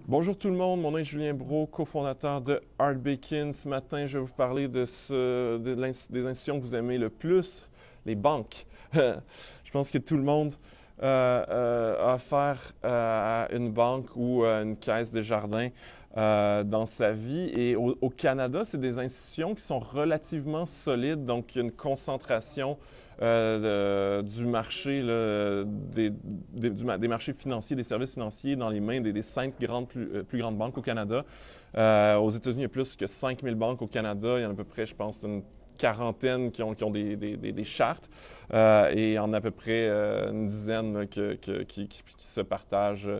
Bonjour tout le monde, mon nom est Julien Brault, cofondateur de Art Bacon. Ce matin, je vais vous parler des institutions que vous aimez le plus, les banques. Je pense que tout le monde a affaire à une banque ou à une caisse de jardin dans sa vie. Et au Canada, c'est des institutions qui sont relativement solides, donc il y a une concentration du marché, là, des marchés financiers, des services financiers dans les mains des cinq plus grandes banques au Canada. Aux États-Unis, il y a plus que 5000 banques au Canada. Il y en a à peu près, je pense, une quarantaine qui ont des chartes et il y en a à peu près une dizaine là, qui se partagent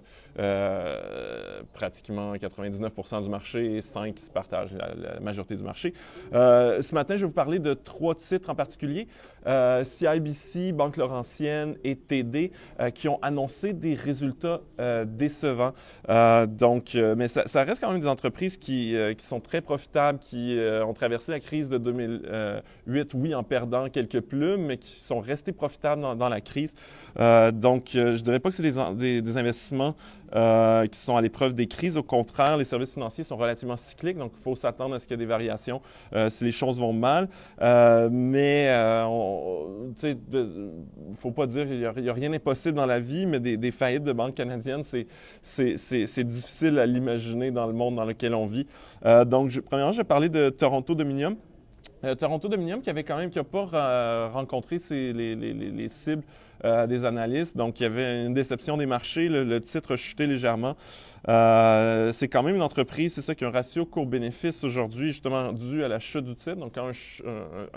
pratiquement 99% du marché et 5 qui se partagent la majorité du marché. Ce matin, je vais vous parler de 3 titres en particulier, CIBC, Banque Laurentienne et TD, qui ont annoncé des résultats décevants. Mais ça reste quand même des entreprises qui sont très profitables, qui ont traversé la crise de 2008, oui, en perdant quelques plumes, mais qui sont restés profitables dans la crise. Je dirais pas que c'est des investissements qui sont à l'épreuve des crises. Au contraire, les services financiers sont relativement cycliques, donc il faut s'attendre à ce qu'il y ait des variations si les choses vont mal. Il ne faut pas dire qu'il n'y a rien d'impossible dans la vie, mais des faillites de banques canadiennes, c'est difficile à l'imaginer dans le monde dans lequel on vit. Premièrement, je vais parler de Toronto Dominion. Toronto Dominion qui n'a pas rencontré les cibles des analystes. Donc, il y avait une déception des marchés. Le titre a chuté légèrement. C'est quand même une entreprise, c'est ça, qui a un ratio court-bénéfice aujourd'hui, justement dû à la chute du titre. Donc, quand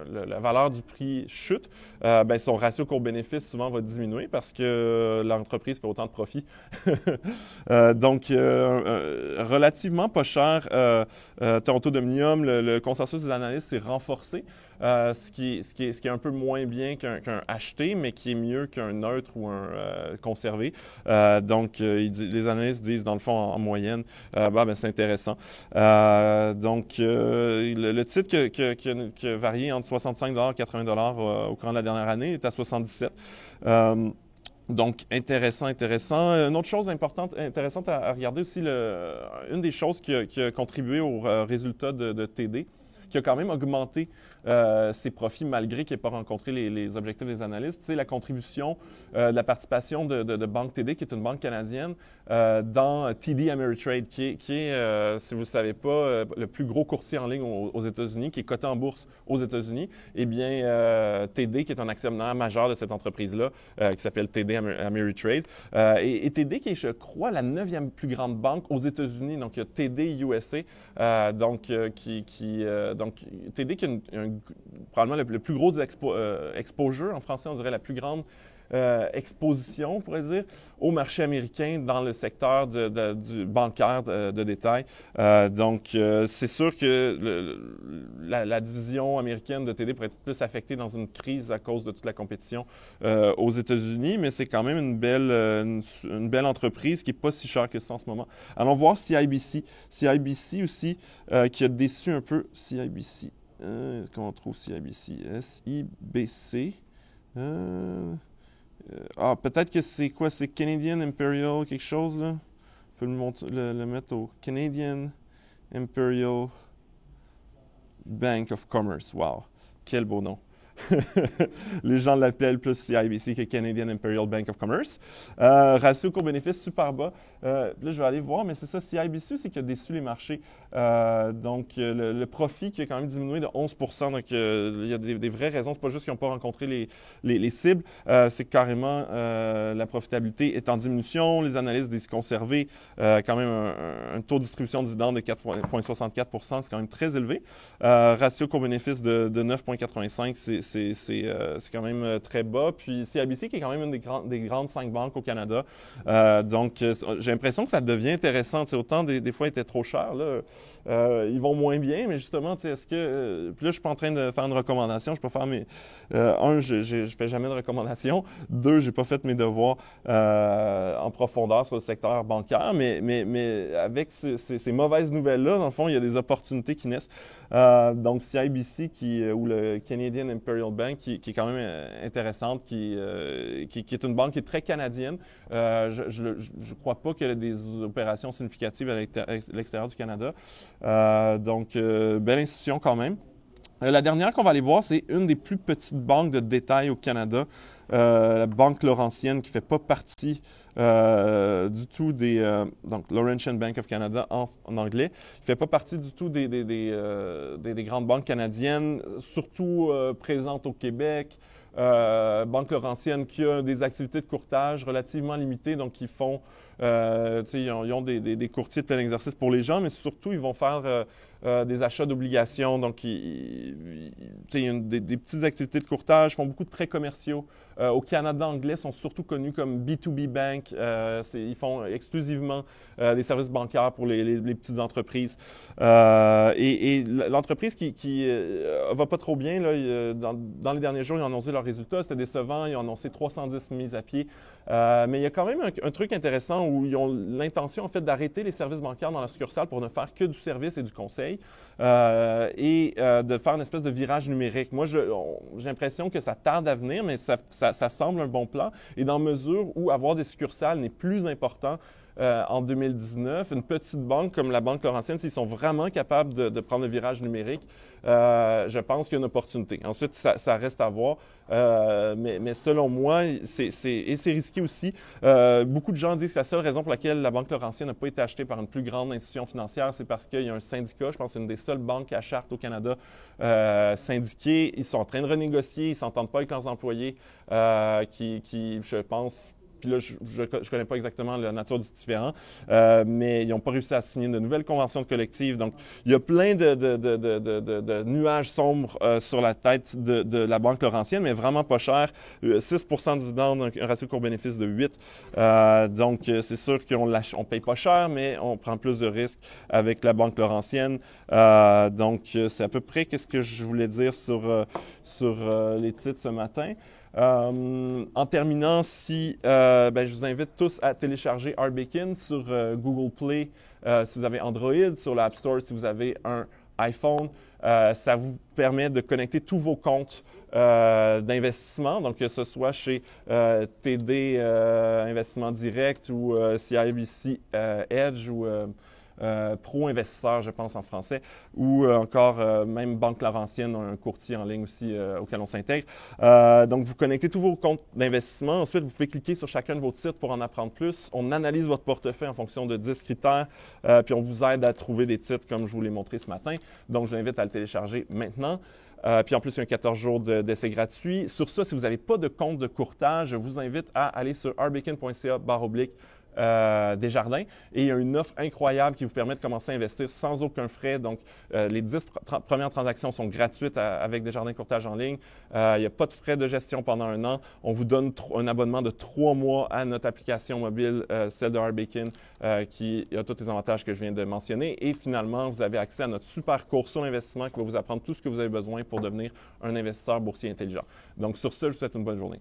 la valeur du prix chute, son ratio court-bénéfice souvent va diminuer parce que l'entreprise fait autant de profit. Relativement pas cher. Toronto Dominion, le consensus des analystes s'est renforcé, ce qui est un peu moins bien qu'un acheté, mais qui est mieux qu'un neutre ou un conservé. Les analystes disent, dans le fond, en moyenne, c'est intéressant. Le titre qui a varié entre 65 $ et 80 $ au courant de la dernière année est à 77. Intéressant. Une autre chose intéressante à regarder aussi, une des choses qui a contribué au résultat de TD, qui a quand même augmenté ses profits malgré qu'il n'ait pas rencontré les objectifs des analystes, c'est la contribution de la participation de Banque TD, qui est une banque canadienne, dans TD Ameritrade, qui est si vous ne le savez pas, le plus gros courtier en ligne aux États-Unis, qui est coté en bourse aux États-Unis. Eh bien, TD, qui est un actionnaire majeur de cette entreprise-là, qui s'appelle TD Ameritrade, et TD, qui est, je crois, la 9e plus grande banque aux États-Unis. Donc, il y a TD USA, TD qui a probablement le plus gros exposure, en français on dirait la plus grande exposition, on pourrait dire, au marché américain dans le secteur du bancaire de détail. C'est sûr que la division américaine de TD pourrait être plus affectée dans une crise à cause de toute la compétition aux États-Unis, mais c'est quand même une belle entreprise qui n'est pas si chère que ça en ce moment. Allons voir CIBC. CIBC aussi, qui a déçu un peu. CIBC. Comment on trouve CIBC? SIBC. Peut-être que c'est quoi? C'est Canadian Imperial quelque chose, là? On peut le mettre au Canadian Imperial Bank of Commerce. Wow! Quel beau nom! Les gens l'appellent plus CIBC que Canadian Imperial Bank of Commerce. Ratio court-bénéfice super bas. Là, je vais aller voir, mais c'est ça, CIBC, c'est qui a déçu les marchés. Le profit qui a quand même diminué de 11%. Donc, il y a des vraies raisons. C'est pas juste qu'ils n'ont pas rencontré les cibles. C'est que carrément, la profitabilité est en diminution. Les analystes disent conserver quand même un taux de distribution de dividendes de 4,64%. C'est quand même très élevé. Ratio court-bénéfice de 9,85, c'est quand même très bas. Puis CIBC, qui est quand même une des grandes 5 banques au Canada. J'ai l'impression que ça devient intéressant. Autant des fois, ils étaient trop chers. Là. Ils vont moins bien, mais justement, est-ce que... Puis là, je suis pas en train de faire une recommandation. Je peux faire mes... je fais jamais de recommandation. 2, j'ai pas fait mes devoirs en profondeur sur le secteur bancaire. Mais avec ces mauvaises nouvelles-là, dans le fond, il y a des opportunités qui naissent. CIBC, ou le Canadian Imperial Imperial Bank, qui est quand même intéressante, qui est une banque qui est très canadienne. Je ne crois pas qu'elle ait des opérations significatives à l'extérieur du Canada. Donc, belle institution quand même. La dernière qu'on va aller voir, c'est une des plus petites banques de détail au Canada, la Banque Laurentienne, qui ne fait pas partie du tout donc Laurentian Bank of Canada en anglais, qui ne fait pas partie du tout des grandes banques canadiennes, surtout présentes au Québec. Banque Laurentienne qui a des activités de courtage relativement limitées, donc ils font, ils ont des courtiers de plein exercice pour les gens, mais surtout ils vont faire des achats d'obligations, donc il y a des petites activités de courtage, font beaucoup de prêts commerciaux. Au Canada anglais, sont surtout connus comme B2B Bank. Ils font exclusivement des services bancaires pour les petites entreprises. Et l'entreprise qui va pas trop bien, là, dans les derniers jours, ils ont annoncé leurs résultats. C'était décevant. Ils ont annoncé 310 mises à pied. Mais il y a quand même un truc intéressant où ils ont l'intention, en fait, d'arrêter les services bancaires dans la succursale pour ne faire que du service et du conseil et de faire une espèce de virage numérique. Moi, j'ai l'impression que ça tarde à venir, mais ça semble un bon plan. Et dans mesure où avoir des succursales n'est plus important en 2019, une petite banque comme la Banque Laurentienne, s'ils sont vraiment capables de prendre le virage numérique, je pense qu'il y a une opportunité. Ensuite, ça reste à voir. Mais selon moi, c'est risqué aussi. Beaucoup de gens disent que la seule raison pour laquelle la Banque Laurentienne n'a pas été achetée par une plus grande institution financière, c'est parce qu'il y a un syndicat. Je pense que c'est une des seules banques à charte au Canada syndiquée. Ils sont en train de renégocier, ils ne s'entendent pas avec leurs employés qui, je pense, puis là, je ne connais pas exactement la nature du différend, mais ils n'ont pas réussi à signer de nouvelles conventions collective. Donc, il y a plein de nuages sombres sur la tête de la Banque Laurentienne, mais vraiment pas cher. 6 de dividendes, un ratio court-bénéfice de 8. Donc, c'est sûr qu'on ne paye pas cher, mais on prend plus de risques avec la Banque Laurentienne. Donc, c'est à peu près ce que je voulais dire sur les titres ce matin. En terminant, je vous invite tous à télécharger Arbekin sur Google Play si vous avez Android, sur l'App Store si vous avez un iPhone. Ça vous permet de connecter tous vos comptes d'investissement, donc que ce soit chez TD Investissement Direct ou CIBC Edge ou Pro Investisseur, je pense en français, ou encore même Banque Laurentienne, un courtier en ligne aussi auquel on s'intègre. Donc, vous connectez tous vos comptes d'investissement. Ensuite, vous pouvez cliquer sur chacun de vos titres pour en apprendre plus. On analyse votre portefeuille en fonction de 10 critères, puis on vous aide à trouver des titres comme je vous l'ai montré ce matin. Donc, je vous invite à le télécharger maintenant. Puis en plus, il y a un 14 jours d'essai gratuit. Sur ça, si vous n'avez pas de compte de courtage, je vous invite à aller sur arbekin.ca/Desjardins. Et il y a une offre incroyable qui vous permet de commencer à investir sans aucun frais. Donc, les 10 premières transactions sont gratuites avec Desjardins Courtage en ligne. Il n'y a pas de frais de gestion pendant un an. On vous donne un abonnement de 3 mois à notre application mobile, celle de Arbekin, qui a tous les avantages que je viens de mentionner. Et finalement, vous avez accès à notre super cours sur l'investissement qui va vous apprendre tout ce que vous avez besoin pour devenir un investisseur boursier intelligent. Donc, sur ce, je vous souhaite une bonne journée.